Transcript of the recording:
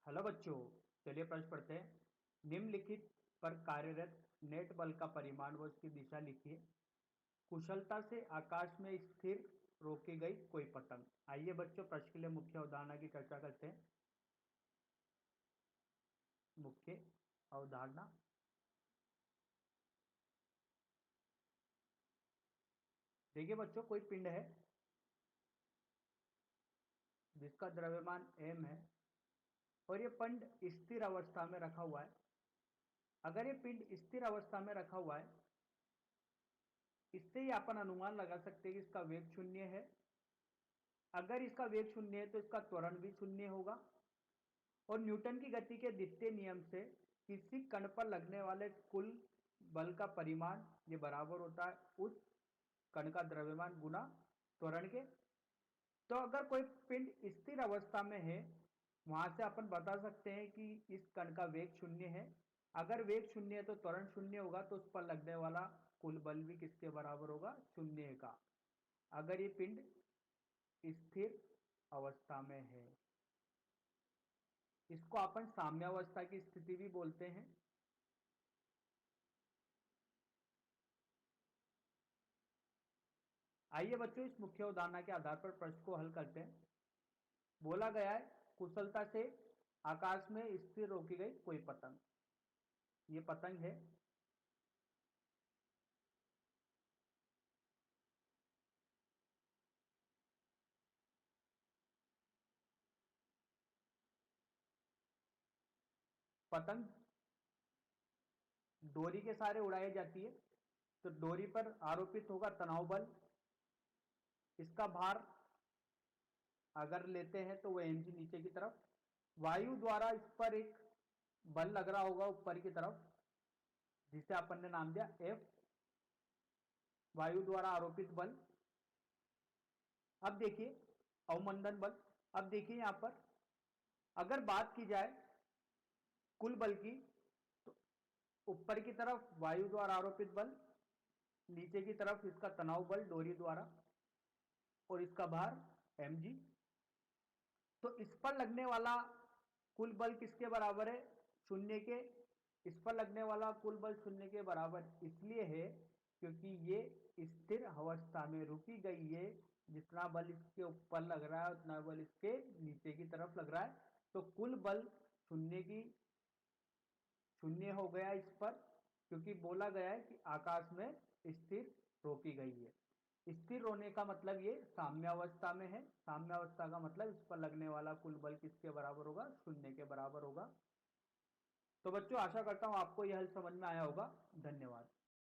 Hello बच्चों, चलिए प्रश्न पढ़ते हैं। निम्नलिखित पर कार्यरत नेट बल का परिमाण व उसकी दिशा लिखिए। कुशलता से आकाश में स्थिर रोकी गई कोई पतंग। आइए बच्चों, प्रश्न के लिए मुख्य अवधारणा की चर्चा करते हैं। मुख्य अवधारणा, देखिए बच्चों, कोई पिंड है जिसका द्रव्यमान m है और ये पिंड स्थिर अवस्था में रखा हुआ है। अगर ये पिंड स्थिर अवस्था में रखा हुआ है, इससे ही अपन अनुमान लगा सकते हैं कि इसका वेग शून्य है। अगर इसका वेग शून्य है तो इसका त्वरण भी शून्य होगा। और न्यूटन की गति के द्वितीय नियम से किसी कण पर लगने वाले कुल बल का परिमाण ये बराबर होता है उस कण का द्रव्यमान गुना त्वरण के। तो अगर कोई पिंड स्थिर अवस्था में है, वहां से अपन बता सकते हैं कि इस कण का वेग शून्य है। अगर वेग शून्य है तो त्वरण शून्य होगा, तो उस पर लगने वाला कुल बल भी किसके बराबर होगा? शून्य का। अगर ये पिंड स्थिर अवस्था में है, इसको अपन साम्यावस्था की स्थिति भी बोलते हैं। आइए बच्चों, इस मुख्य उदाहरण के आधार पर प्रश्न को हल करते हैं। बोला गया है, कुशलता से आकाश में स्थिर रोकी गई कोई पतंग। ये पतंग है। पतंग डोरी के सहारे उड़ाई जाती है, तो डोरी पर आरोपित होगा तनाव बल। इसका भार अगर लेते हैं तो वह mg नीचे की तरफ। वायु द्वारा इस पर एक बल लग रहा होगा ऊपर की तरफ, जिसे अपन ने नाम दिया F, वायु द्वारा आरोपित बल। अब देखिए अवमंदन बल। अब देखिए यहां पर अगर बात की जाए कुल बल की, तो ऊपर की तरफ वायु द्वारा आरोपित बल, नीचे की तरफ इसका तनाव बल डोरी द्वारा, और इसका भार mg। तो इस पर लगने वाला कुल बल किसके बराबर है? शून्य के। इस पर लगने वाला कुल बल शून्य के बराबर इसलिए है क्योंकि ये स्थिर अवस्था में रुकी गई है। जितना बल इसके ऊपर लग रहा है उतना बल इसके नीचे की तरफ लग रहा है, तो कुल बल शून्य की शून्य हो गया इस पर, क्योंकि बोला गया है कि आकाश में स्थिर रोकी गई है। स्थिर होने का मतलब ये साम्यावस्था में है। साम्यावस्था का मतलब इस पर लगने वाला कुल बल किसके बराबर होगा? शून्य के बराबर होगा। तो बच्चों, आशा करता हूं आपको यह हल समझ में आया होगा। धन्यवाद।